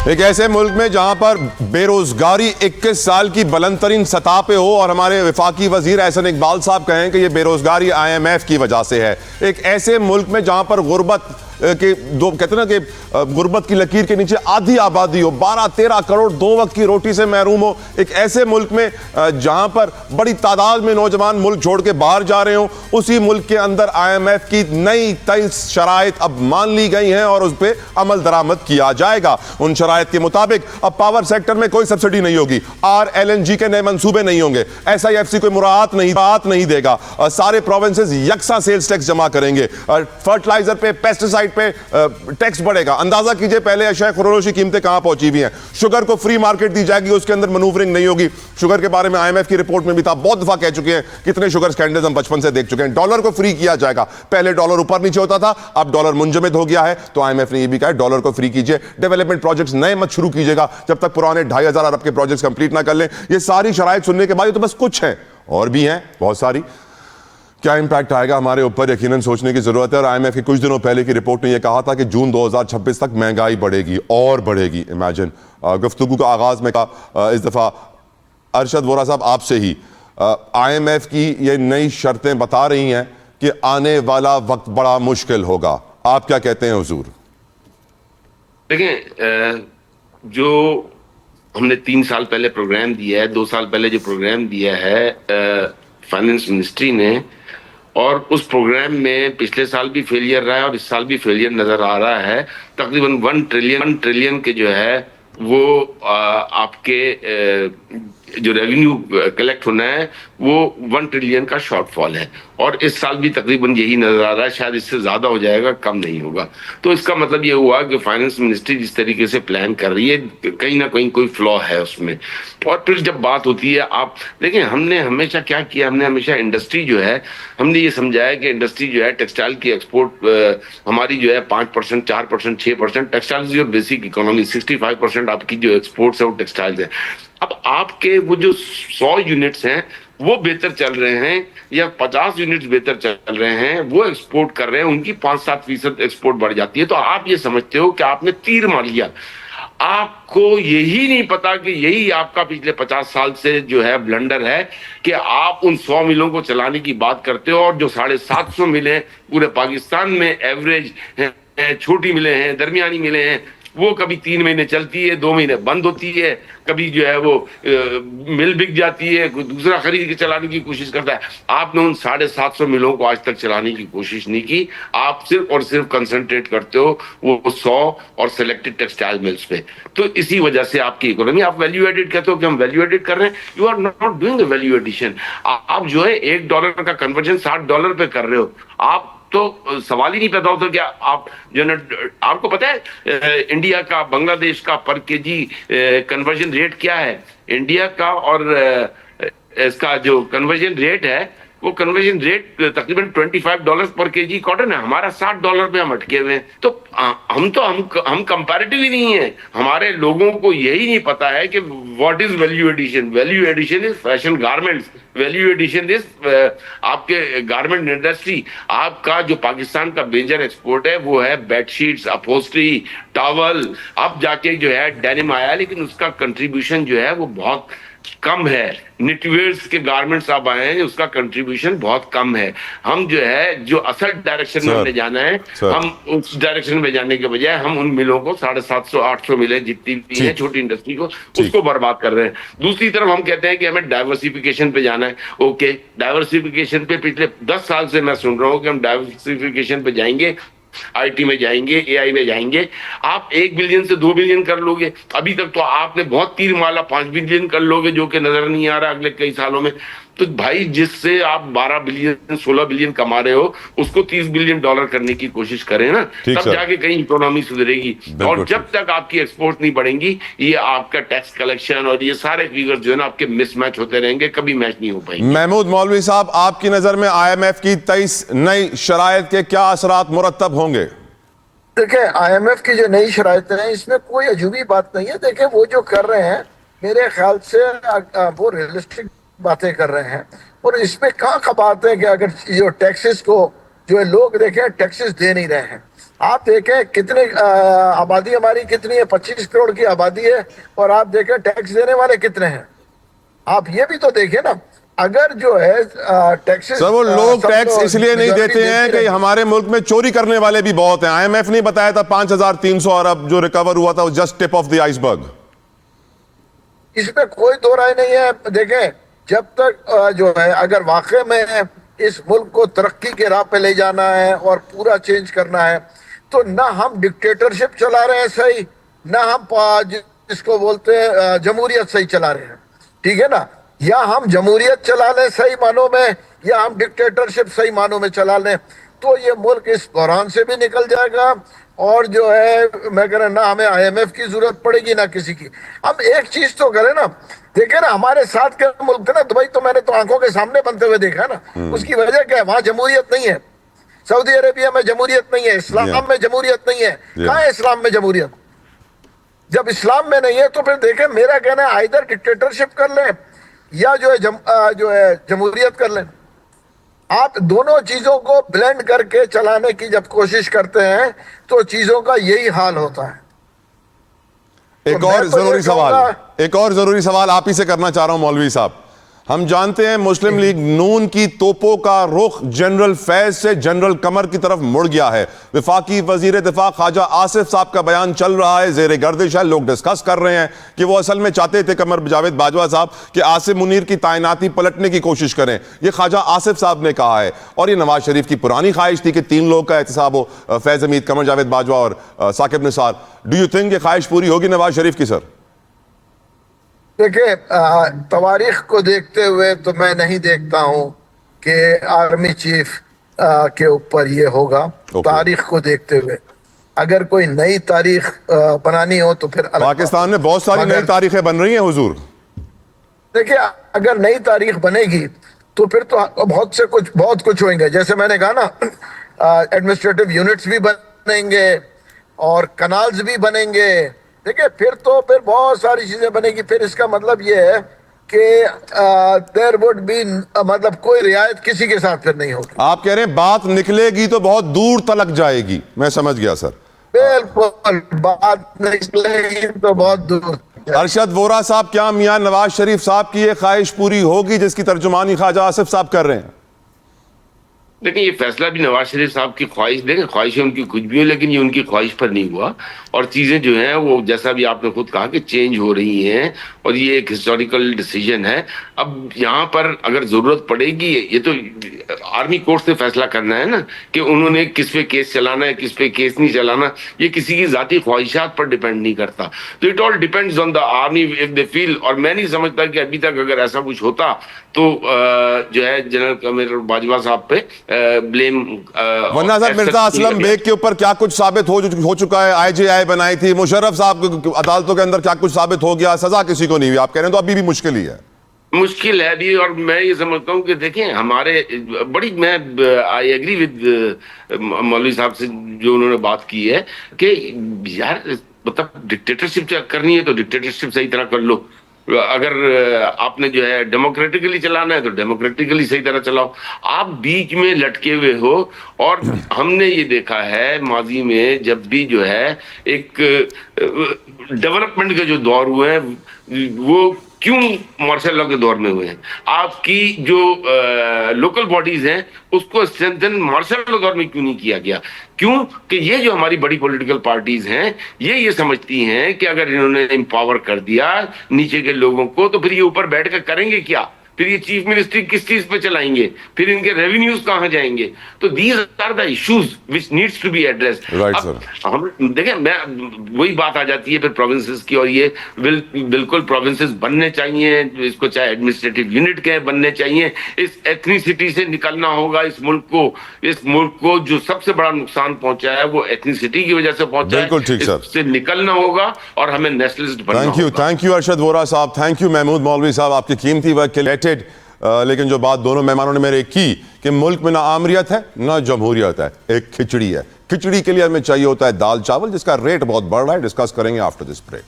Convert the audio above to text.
एक ऐसे मुल्क में जहां पर बेरोजगारी 21 साल की बुलंद तरीन सतह पे हो और हमारे वफाकी वजीर एहसन इकबाल साहब कहें कि यह बेरोजगारी IMF की वजह से है। एक ऐसे मुल्क में जहां पर गुर्बत के दो कहते ना कि गुर्बत की लकीर के नीचे आधी आबादी हो, 12-13 करोड़ दो वक्त की रोटी से महरूम हो। एक ऐसे मुल्क में जहां पर बड़ी तादाद में नौजवान मुल्क छोड़ के बाहर जा रहे हो, उसी मुल्क के अंदर IMF की नई 23 शराइत अब मान ली गई हैं और उस पर अमल दरामद किया जाएगा। उन शराइत के मुताबिक अब पावर सेक्टर में कोई सब्सिडी नहीं होगी, RLNG के नए मंसूबे नहीं होंगे, SIFC कोई मुराद नहीं देगा, सारे प्रोविंसेस यकसा सेल्स टैक्स जमा करेंगे, फर्टिलाइजर पे, पेस्टिसाइड पे टैक्स बढ़ेगा। अंदाजा कीजिए पहले अशय खुरोश की कीमतें कहां पहुंची हुई हैं। शुगर को फ्री मार्केट दी जाएगी, उसके अंदर मनूवरिंग नहीं होगी। शुगर के बारे में IMF की रिपोर्ट में भी था, बहुत दफा कह चुके हैं, कितने शुगर स्कैंडल्स हम बचपन से देख चुके हैं। डॉलर को फ्री किया जाएगा, पहले डॉलर ऊपर नीचे होता था, अब डॉलर मुंजमद हो गया है, तो IMF ने यह भी कहा डॉलर को फ्री कीजिए। डेवलपमेंट प्रोजेक्ट्स नए मत शुरू कीजिएगा जब तक पुराने 2500 अरब के प्रोजेक्ट्स कंप्लीट ना कर लें। ये सारी शराइत सुनने के बाद ये तो बस कुछ है, और भी हैं बहुत सारी। क्या इंपैक्ट आएगा हमारे ऊपर, यकीनन सोचने की जरूरत है। और IMF की कुछ दिनों पहले की रिपोर्ट ने यह कहा था कि जून 2026 तक महंगाई बढ़ेगी और बढ़ेगी। इमेजिन। गुफ्तगू का आगाज में कहा इस दफा अरशद वोरा साहब आपसे ही, IMF की ये नई शर्तें बता रही हैं कि आने वाला वक्त बड़ा मुश्किल होगा। आप क्या कहते हैं हुजूर? देखें, जो हमने 3 साल पहले प्रोग्राम दिया है, 2 साल पहले जो प्रोग्राम दिया है फाइनेंस मिनिस्ट्री ने, और उस प्रोग्राम में पिछले साल भी फेलियर रहा है और इस साल भी फेलियर नजर आ रहा है। तकरीबन 1 ट्रिलियन के जो है वो आपके जो रेवेन्यू कलेक्ट होना है वो 1 ट्रिलियन का शॉर्टफॉल है, और इस साल भी तकरीबन यही नजर आ रहा है, शायद इससे ज्यादा हो जाएगा, कम नहीं होगा। तो इसका मतलब ये हुआ कि फाइनेंस मिनिस्ट्री जिस तरीके से प्लान कर रही है, कहीं ना कहीं कोई फ्लॉ है उसमें। और फिर जब बात होती है, आप देखें हमने हमेशा क्या किया, हमने हमेशा इंडस्ट्री जो है, हमने ये समझाया कि इंडस्ट्री जो है टेक्सटाइल की एक्सपोर्ट हमारी जो है 5%, 4%, 6%, टेक्सटाइल और बेसिक इकोनॉमी 65% आपकी जो एक्सपोर्ट्स है वो टेक्सटाइल्स है। अब आपके वो जो 100 यूनिट्स हैं वो बेहतर चल रहे हैं या 50 यूनिट्स बेहतर चल रहे हैं, वो एक्सपोर्ट कर रहे हैं, उनकी 5-7% एक्सपोर्ट बढ़ जाती है, तो आप ये समझते हो कि आपने तीर मार लिया। आपको यही नहीं पता कि यही आपका पिछले 50 साल से जो है ब्लंडर है कि आप उन 100 मिलों को चलाने की बात करते हो, और जो 750 मिलें पूरे पाकिस्तान में एवरेज हैं, छोटी मिलें हैं, दरमियानी मिलें हैं, वो कभी 3 महीने चलती है, 2 महीने बंद होती है, कभी जो है वो मिल बिक जाती है, कोई दूसरा खरीद के चलाने की कोशिश करता है। आपने उन 750 मिलों को आज तक चलाने की कोशिश नहीं की। आप सिर्फ और सिर्फ कंसंट्रेट करते हो वो 100 और सिलेक्टेड टेक्सटाइल मिल्स पे। तो इसी वजह से आपकी इकोनॉमी, आप वैल्यू एडिड कहते हो कि हम वैल्यू एडिड कर रहे हैं, you are not doing the value addition. आप जो है $1 का कन्वर्जन $60 पे कर रहे हो। आप तो सवाल ही नहीं पैदा होता क्या आप जो है, आपको पता है इंडिया का बांग्लादेश का पर केजी कन्वर्जन रेट क्या है? इंडिया का और इसका जो कन्वर्जन रेट है वो कन्वर्जन रेट तकरीबन $25 पर केजी कॉटन है, हमारा $60 पे हम अटके हुए हैं। तो हम कंपैरेटिव ही नहीं है। हमारे लोगों को यही नहीं पता है कि what is value addition. Value addition is fashion garments, value addition is आपके गारमेंट इंडस्ट्री। आपका जो पाकिस्तान का मेजर एक्सपोर्ट है वो है बेडशीट्स, अपहोस्ट्री, टॉवल, अब जाके जो है डेनिम आया, लेकिन उसका कंट्रीब्यूशन जो है वो बहुत कम है। निटवेयर्स के गारमेंट्स अब आए हैं, उसका कंट्रीब्यूशन बहुत कम है। हम जो है जो असल डायरेक्शन में हमें जाना है, हम उस डायरेक्शन में जाने के बजाय हम उन मिलों को 750-800 मिलें जितनी भी है छोटी इंडस्ट्री को, उसको बर्बाद कर रहे हैं। दूसरी तरफ हम कहते हैं कि हमें डाइवर्सिफिकेशन पे जाना है। ओके, डाइवर्सिफिकेशन पे पिछले 10 साल से मैं सुन रहा हूँ कि हम डाइवर्सिफिकेशन पे जाएंगे, IT में जाएंगे, AI में जाएंगे। आप 1 बिलियन से 2 बिलियन कर लोगे। अभी तक तो आपने बहुत तीर माला 5 बिलियन कर लोगे, जो कि नजर नहीं आ रहा अगले कई सालों में। तो भाई जिससे आप 12 बिलियन 16 बिलियन कमा रहे हो, उसको $30 बिलियन करने की कोशिश करें ना, तब जाके कहीं इकोनॉमी सुधरेगी। और जब तक आपकी एक्सपोर्ट नहीं बढ़ेंगी, ये आपका टैक्स कलेक्शन और ये सारे फिगर जो है ना आपके मिसमैच होते रहेंगे, कभी मैच नहीं हो पाएंगे। महमूद मौलवी साहब, आपकी नजर में IMF की 23 नई शराइत के क्या असरात मुरत्तब होंगे? देखिए, IMF की जो नई शराइत है इसमें कोई अजूबी बात नहीं है। देखिए, वो जो कर रहे हैं मेरे ख्याल से वो रियलिस्टिक बातें कर रहे हैं, और इसमें कहाँ का बात है कि अगर जो टैक्सेस को जो है लोग देखें टैक्सेस दे नहीं रहे हैं, आप देखें कितने आबादी हमारी कितनी है, 25 करोड़ की आबादी है, और आप देखें टैक्स देने वाले कितने हैं। आप ये भी तो देखें ना, अगर जो है टैक्सेस, सर वो लोग टैक्स इसलिए नहीं देते हैं कि हमारे मुल्क में चोरी करने वाले भी बहुत हैं। आईएमएफ ने बताया था 5,300 अरब जो रिकवर हुआ था, वो just tip of the iceberg. इसमें कोई दो राय नहीं है। देखें, जब तक जो है अगर वाकई में इस मुल्क को तरक्की के राह पे ले जाना है और पूरा चेंज करना है, तो ना हम डिक्टेटरशिप चला रहे हैं सही, ना हम जिसको बोलते हैं जमहूरियत सही चला रहे हैं, ठीक है ना। या हम जमहूरियत चला लें सही मानों में, या हम डिक्टेटरशिप सही मानों में चला लें, तो ये मुल्क इस बहरान से भी निकल जाएगा। और जो है मैं कह रहा ना हमें आईएमएफ की जरूरत पड़ेगी ना किसी की। हम एक चीज तो करें ना, देखे ना हमारे साथ के मुल्क थे ना, दुबई तो मैंने तो आंखों के सामने बनते हुए देखा है ना। उसकी वजह क्या है? वहां जमहूरियत नहीं है। सऊदी अरेबिया में जमहूरियत नहीं है, इस्लाम में जमहूरियत नहीं है। कहाँ है इस्लाम में जमहूरियत? जब इस्लाम में नहीं है तो फिर देखें, मेरा कहना है इधर डिक्टेटरशिप कर लें या जो है जमहूरियत कर लें। आप दोनों चीजों को ब्लेंड करके चलाने की जब कोशिश करते हैं तो चीजों का यही हाल होता है। एक और जरूरी सवाल आप ही से करना चाह रहा हूं मौलवी साहब। हम जानते हैं मुस्लिम लीग नून की तोपों का रुख जनरल फैज से जनरल कमर की तरफ मुड़ गया है। वफाकी वजीर दिफा ख्वाजा आसिफ साहब का बयान चल रहा है, जेर गर्दिश है, लोग डिस्कस कर रहे हैं कि वो असल में चाहते थे कमर जावेद बाजवा साहब कि आसिम मुनीर की तैनाती पलटने की कोशिश करें। ये ख्वाजा आसिफ साहब ने कहा है, और ये नवाज शरीफ की पुरानी ख्वाहिश थी कि 3 लोग का एहतसाब हो, फैज हमीद, कमर जावेद बाजवा और Saqib Nisar. Do you think ये ख्वाहिश पूरी होगी नवाज शरीफ की? सर देखिए, तवारीख को देखते हुए तो मैं नहीं देखता हूं कि आर्मी चीफ के ऊपर ये होगा। तारीख को देखते हुए अगर कोई नई तारीख बनानी हो तो फिर पाकिस्तान में बहुत सारी नई तारीखें बन रही हैं हुजूर। देखिए, अगर नई तारीख बनेगी तो फिर तो बहुत कुछ होंगे। जैसे मैंने कहा ना, एडमिनिस्ट्रेटिव यूनिट्स भी बनेंगे और कनाल्स भी बनेंगे। देखिए, फिर बहुत सारी चीजें बनेगी। फिर इसका मतलब ये है कि देयर वुड बी, मतलब कोई रियायत किसी के साथ फिर नहीं होगी। आप कह रहे हैं बात निकलेगी तो बहुत दूर तलक जाएगी। मैं समझ गया सर। बिल्कुल, बात निकलेगी तो बहुत दूर। अरशद वोरा साहब, क्या मियां नवाज शरीफ साहब की ये ख्वाहिश पूरी होगी जिसकी तर्जुमानी ख्वाजा आसिफ साहब कर रहे हैं? लेकिन ये फैसला भी नवाज शरीफ साहब की ख्वाहिश, देखें ख्वाहिशें उनकी कुछ भी हो, लेकिन ये उनकी ख्वाहिश पर नहीं हुआ। और चीजें जो हैं वो जैसा भी आपने खुद कहा कि चेंज हो रही हैं, और ये एक हिस्टोरिकल डिसीजन है। अब यहाँ पर अगर जरूरत पड़ेगी, ये तो आर्मी कोर्ट से फैसला करना है ना कि उन्होंने किस पे केस चलाना है, किस पे केस नहीं चलाना। ये किसी की जाती ख्वाहिशात पर डिपेंड नहीं करता। तो it all depends on the army if they feel. और मैं नहीं समझता कि अभी तक अगर ऐसा कुछ होता तो जो है जनरल कमर बाजवा साहब पे ब्लेम। वरना सर मिर्जा असलम बेग के ऊपर क्या कुछ साबित हो चुका है। IJI बनाई थी, मुशर्रफ साहब अदालतों के अंदर क्या कुछ साबित हो गया, सजा किसी को नहीं हुई। आप कह रहे हैं तो अभी भी मुश्किल ही है। मुश्किल है भी। और मैं ये समझता हूँ कि देखें हमारे मैं आई एग्री विद मौलवी साहब से जो उन्होंने बात की है कि यार मतलब डिक्टेटरशिप करनी है तो डिक्टेटरशिप सही तरह कर लो। अगर आपने जो है डेमोक्रेटिकली चलाना है तो डेमोक्रेटिकली सही तरह चलाओ। आप बीच में लटके हुए हो। और हमने ये देखा है माजी में जब भी जो है एक डेवलपमेंट के जो दौर हुए हैं वो क्यों मार्शल लॉ के दौर में हुए हैं। आपकी जो लोकल बॉडीज हैं उसको स्ट्रेंथन मार्शल लॉ दौर में क्यों नहीं किया गया? क्यों कि ये जो हमारी बड़ी पॉलिटिकल पार्टीज हैं ये समझती हैं कि अगर इन्होंने एम्पावर कर दिया नीचे के लोगों को तो फिर ये ऊपर बैठ कर करेंगे क्या? फिर ये चीफ मिनिस्ट्री किस चीज पे चलाएंगे? फिर इनके रेवेन्यूज कहां जाएंगे? तो these are the issues which needs to be addressed. हम देखें, मैं वही बात आ जाती है फिर प्रोविंसेस की। और ये बिल्कुल प्रोविंसेस बनने चाहिए, इसको चाहे एडमिनिस्ट्रेटिव यूनिट के बनने चाहिए। इस एथनिसिटी से निकलना होगा। इस मुल्क को जो सबसे बड़ा नुकसान पहुंचा है वो एथनिसिटी की वजह से पहुंचा है। इससे निकलना होगा और हमें नेशनलिस्ट बनना होगा। थैंक यू अरशद वोरा साहब, थैंक यू महमूद मौलवी साहब, आपकी कीमती वक्त के लिए। लेकिन जो बात दोनों मेहमानों ने मेरे की कि मुल्क में ना आमरीत है ना जमहूरियत है, एक खिचड़ी है। खिचड़ी के लिए हमें चाहिए होता है दाल चावल, जिसका रेट बहुत बढ़ रहा है। डिस्कस करेंगे आफ्टर दिस ब्रेक।